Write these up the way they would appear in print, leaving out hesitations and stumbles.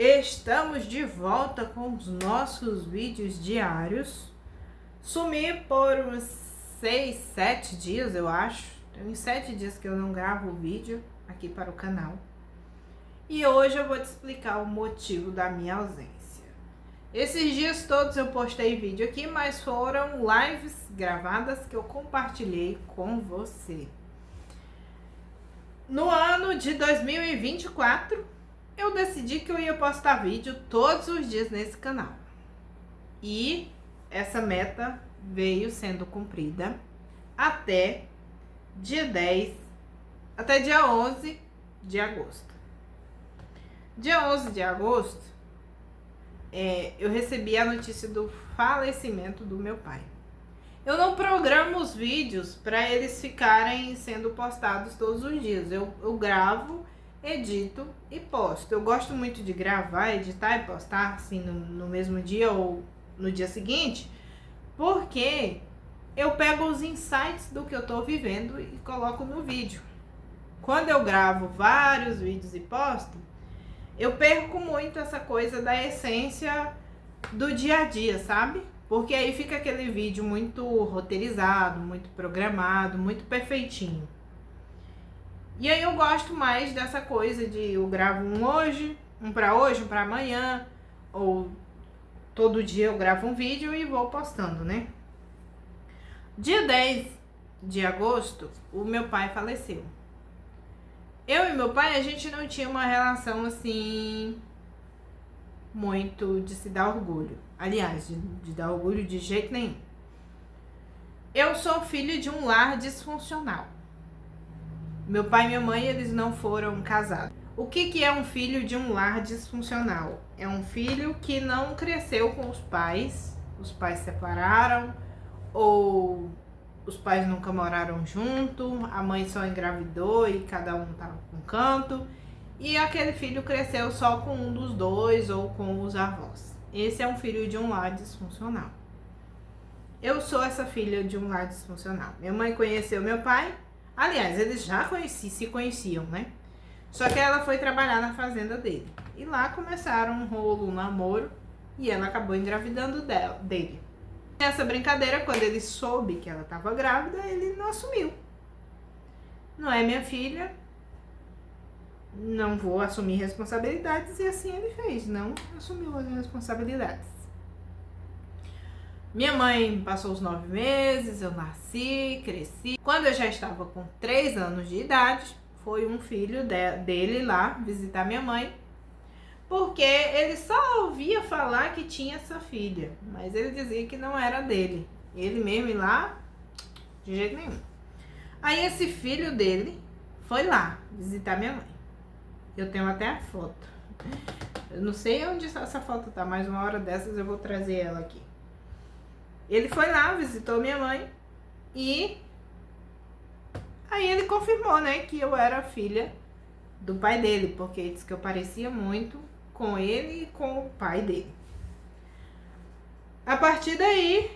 Estamos de volta com os nossos vídeos diários. Sumi por uns 6, 7 dias, eu acho. Tem uns 7 dias que eu não gravo vídeo aqui para o canal. E hoje eu vou te explicar o motivo da minha ausência. Esses dias todos eu postei vídeo aqui, mas foram lives gravadas que eu compartilhei com você. No ano de 2024, eu decidi que eu ia postar vídeo todos os dias nesse canal. E essa meta veio sendo cumprida até dia 10, até dia 11 de agosto. Dia 11 de agosto, eu recebi a notícia do falecimento do meu pai. Eu não programo os vídeos para eles ficarem sendo postados todos os dias. Eu gravo, edito e posto. Eu gosto muito de gravar, editar e postar assim no mesmo dia ou no dia seguinte, porque eu pego os insights do que eu tô vivendo e coloco no vídeo. Quando eu gravo vários vídeos e posto, eu perco muito essa coisa da essência do dia a dia, sabe? Porque aí fica aquele vídeo muito roteirizado, muito programado, muito perfeitinho. E aí eu gosto mais dessa coisa de eu gravo um hoje, um pra amanhã, ou todo dia eu gravo um vídeo e vou postando, né? Dia 10 de agosto, o meu pai faleceu. Eu e meu pai, a gente não tinha uma relação assim muito de se dar orgulho. Aliás, de dar orgulho de jeito nenhum. Eu sou filho de um lar disfuncional. Meu pai e minha mãe, eles não foram casados. O que é um filho de um lar disfuncional? É um filho que não cresceu com os pais se separaram, ou os pais nunca moraram junto, a mãe só engravidou e cada um tava com um canto, e aquele filho cresceu só com um dos dois ou com os avós. Esse é um filho de um lar disfuncional. Eu sou essa filha de um lar disfuncional. Minha mãe conheceu meu pai. Aliás, eles já se conheciam, né? Só que ela foi trabalhar na fazenda dele. E lá começaram um rolo, um namoro. E ela acabou engravidando dele. Nessa brincadeira, quando ele soube que ela estava grávida, ele não assumiu. Não é minha filha. Não vou assumir responsabilidades. E assim ele fez. Não assumiu as responsabilidades. Minha mãe passou os 9 meses, eu nasci, cresci. Quando eu já estava com 3 anos de idade, foi um filho dele lá visitar minha mãe, porque ele só ouvia falar que tinha essa filha, mas ele dizia que não era dele. Ele mesmo ir lá, de jeito nenhum. Aí esse filho dele foi lá visitar minha mãe. Eu tenho até a foto. Eu não sei onde essa foto tá, mas uma hora dessas eu vou trazer ela aqui. Ele foi lá, visitou minha mãe e aí ele confirmou, né, que eu era filha do pai dele, porque ele disse que eu parecia muito com ele e com o pai dele. A partir daí,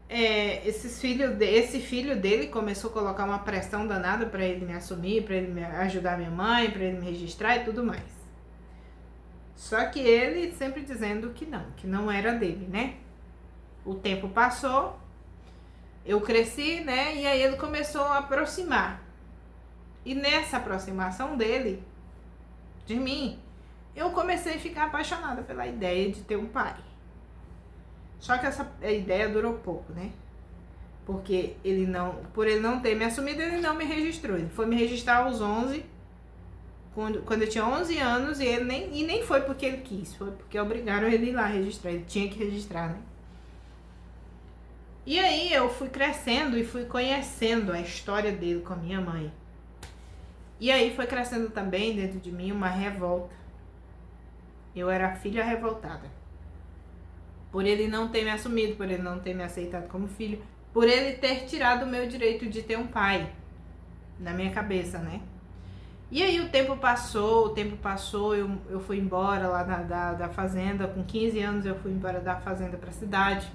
esse filho dele começou a colocar uma pressão danada para ele me assumir, para ele me ajudar minha mãe, para ele me registrar e tudo mais. Só que ele sempre dizendo que não era dele, né? O tempo passou, eu cresci, né? E aí ele começou a aproximar. E nessa aproximação dele, de mim, eu comecei a ficar apaixonada pela ideia de ter um pai. Só que essa ideia durou pouco, né? Porque por ele não ter me assumido, ele não me registrou. Ele foi me registrar aos 11, quando eu tinha 11 anos, e nem foi porque ele quis, foi porque obrigaram ele a ir lá registrar. Ele tinha que registrar, né? E aí eu fui crescendo e fui conhecendo a história dele com a minha mãe. E aí foi crescendo também dentro de mim uma revolta. Eu era a filha revoltada. Por ele não ter me assumido, por ele não ter me aceitado como filho, por ele ter tirado o meu direito de ter um pai na minha cabeça, né? E aí o tempo passou, eu fui embora lá da fazenda. Com 15 anos eu fui embora da fazenda pra cidade.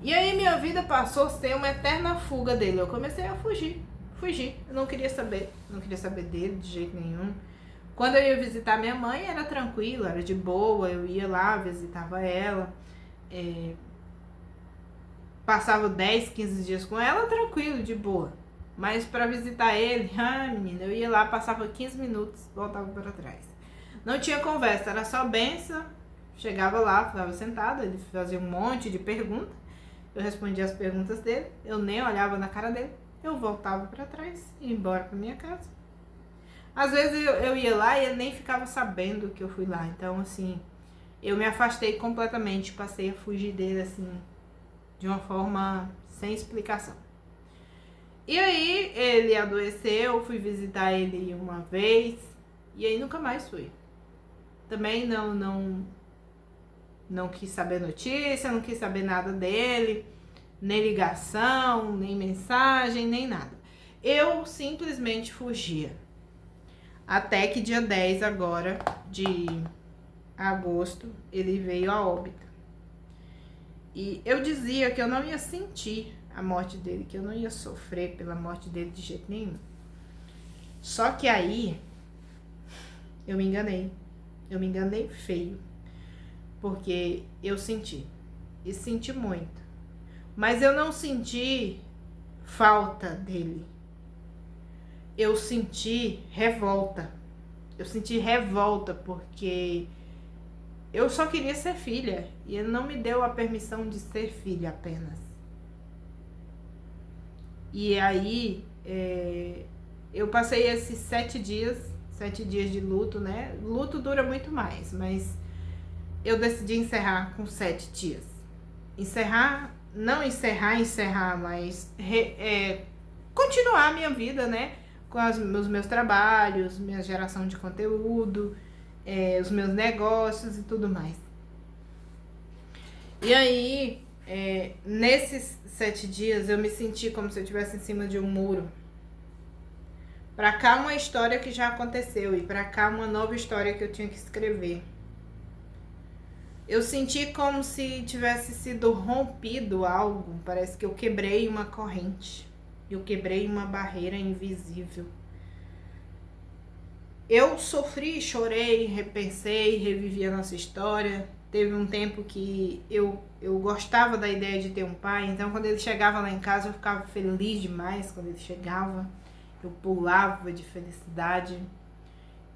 E aí minha vida passou a ser uma eterna fuga dele. Eu comecei a fugir. Eu não queria saber dele de jeito nenhum. Quando eu ia visitar minha mãe, era tranquilo, era de boa, eu ia lá, visitava ela, passava 10, 15 dias com ela, tranquilo, de boa. Mas pra visitar ele, menina, eu ia lá, passava 15 minutos, voltava para trás. Não tinha conversa, era só benção. Chegava lá, ficava sentada, ele fazia um monte de perguntas. Eu respondia as perguntas dele, eu nem olhava na cara dele. Eu voltava para trás e ia embora para minha casa. Às vezes eu ia lá e ele nem ficava sabendo que eu fui lá. Então, assim, eu me afastei completamente, passei a fugir dele, assim, de uma forma sem explicação. E aí ele adoeceu, fui visitar ele uma vez e aí nunca mais fui. Também não quis saber notícia, não quis saber nada dele, nem ligação, nem mensagem, nem nada. Eu simplesmente fugia. Até que dia 10 agora de agosto ele veio a óbito. E eu dizia que eu não ia sentir a morte dele, que eu não ia sofrer pela morte dele de jeito nenhum. Só que aí eu me enganei. Eu me enganei feio. Porque eu senti. E senti muito. Mas eu não senti falta dele. Eu senti revolta. Eu senti revolta porque eu só queria ser filha. E ele não me deu a permissão de ser filha apenas. E aí, eu passei esses 7 dias de luto, né? Luto dura muito mais, mas eu decidi encerrar com 7 dias. Não encerrar, mas continuar a minha vida, né? Com os meus trabalhos, minha geração de conteúdo, os meus negócios e tudo mais. E aí, nesses 7 dias, eu me senti como se eu estivesse em cima de um muro. Pra cá uma história que já aconteceu e pra cá uma nova história que eu tinha que escrever. Eu senti como se tivesse sido rompido algo. Parece que eu quebrei uma corrente. Eu quebrei uma barreira invisível. Eu sofri, chorei, repensei, revivi a nossa história. Teve um tempo que eu gostava da ideia de ter um pai. Então, quando ele chegava lá em casa, eu ficava feliz demais quando ele chegava. Eu pulava de felicidade.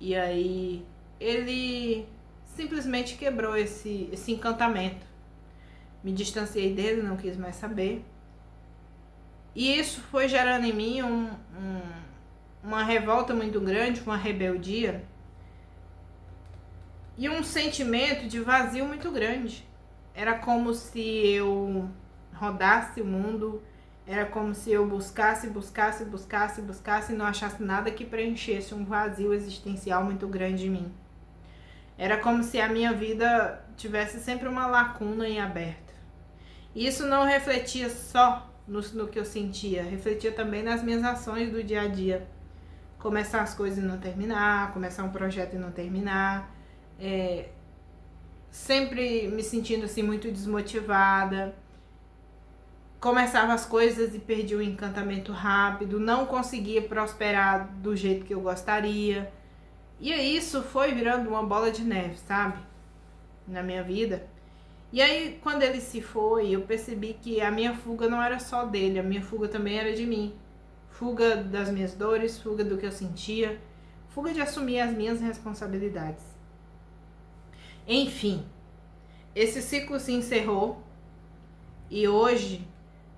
E aí, ele simplesmente quebrou esse encantamento. Me distanciei dele, não quis mais saber. E isso foi gerando em mim uma revolta muito grande, uma rebeldia. E um sentimento de vazio muito grande. Era como se eu rodasse o mundo. Era como se eu buscasse e não achasse nada que preenchesse um vazio existencial muito grande em mim. Era como se a minha vida tivesse sempre uma lacuna em aberto. E isso não refletia só no que eu sentia, refletia também nas minhas ações do dia a dia. Começar as coisas e não terminar, começar um projeto e não terminar. Sempre me sentindo assim muito desmotivada. Começava as coisas e perdia o encantamento rápido, não conseguia prosperar do jeito que eu gostaria. E isso foi virando uma bola de neve, sabe? Na minha vida. E aí, quando ele se foi, eu percebi que a minha fuga não era só dele, a minha fuga também era de mim. Fuga das minhas dores, fuga do que eu sentia, fuga de assumir as minhas responsabilidades. Enfim, esse ciclo se encerrou e hoje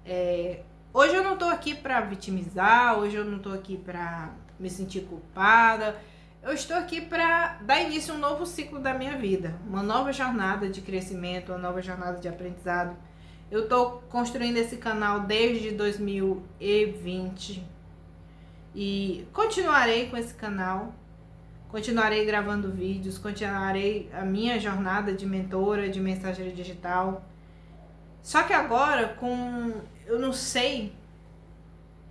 eu não tô aqui pra vitimizar, hoje eu não tô aqui pra me sentir culpada. Eu estou aqui para dar início a um novo ciclo da minha vida, uma nova jornada de crescimento, uma nova jornada de aprendizado. Eu estou construindo esse canal desde 2020 e continuarei com esse canal, continuarei gravando vídeos, continuarei a minha jornada de mentora, de mensageira digital. Só que agora, eu não sei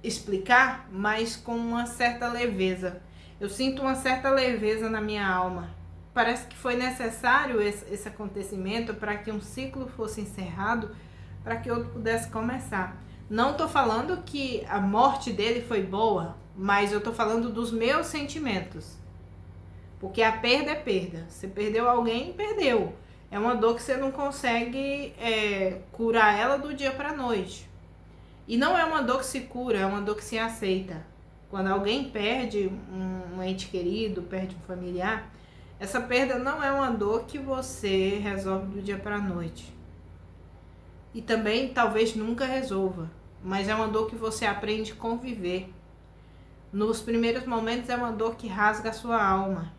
explicar, mas com uma certa leveza. Eu sinto uma certa leveza na minha alma. Parece que foi necessário esse acontecimento para que um ciclo fosse encerrado, para que outro pudesse começar. Não estou falando que a morte dele foi boa, mas eu estou falando dos meus sentimentos. Porque a perda é perda. Você perdeu alguém, perdeu. É uma dor que você não consegue curar ela do dia para a noite. E não é uma dor que se cura, é uma dor que se aceita. Quando alguém perde um ente querido, perde um familiar, essa perda não é uma dor que você resolve do dia para a noite. E também talvez nunca resolva, mas é uma dor que você aprende a conviver. Nos primeiros momentos é uma dor que rasga a sua alma,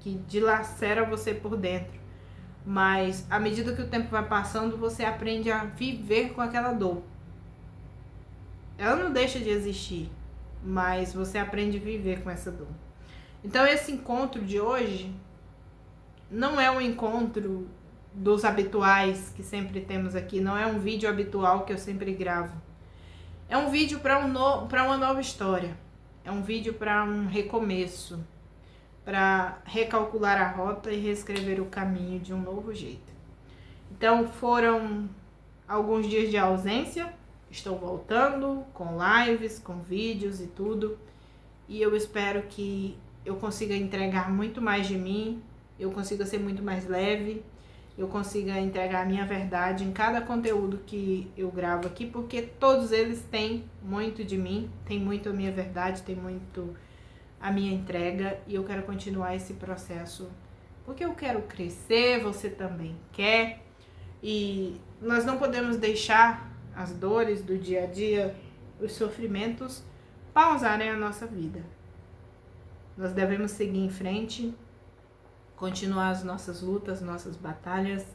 que dilacera você por dentro. Mas à medida que o tempo vai passando, você aprende a viver com aquela dor. Ela não deixa de existir, mas você aprende a viver com essa dor. Então esse encontro de hoje não é um encontro dos habituais que sempre temos aqui, não é um vídeo habitual que eu sempre gravo. É um vídeo para uma nova história. É um vídeo para um recomeço, para recalcular a rota e reescrever o caminho de um novo jeito. Então foram alguns dias de ausência, estou voltando com lives, com vídeos e tudo, e eu espero que eu consiga entregar muito mais de mim, eu consiga ser muito mais leve, eu consiga entregar a minha verdade em cada conteúdo que eu gravo aqui, porque todos eles têm muito de mim, tem muito a minha verdade, tem muito a minha entrega, e eu quero continuar esse processo porque eu quero crescer, você também quer, e nós não podemos deixar as dores do dia a dia, os sofrimentos pausarem a nossa vida. Nós devemos seguir em frente, continuar as nossas lutas, nossas batalhas,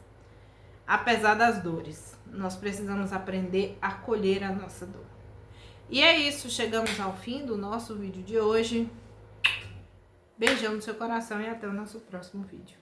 apesar das dores. Nós precisamos aprender a acolher a nossa dor. E é isso, chegamos ao fim do nosso vídeo de hoje. Beijão no seu coração e até o nosso próximo vídeo.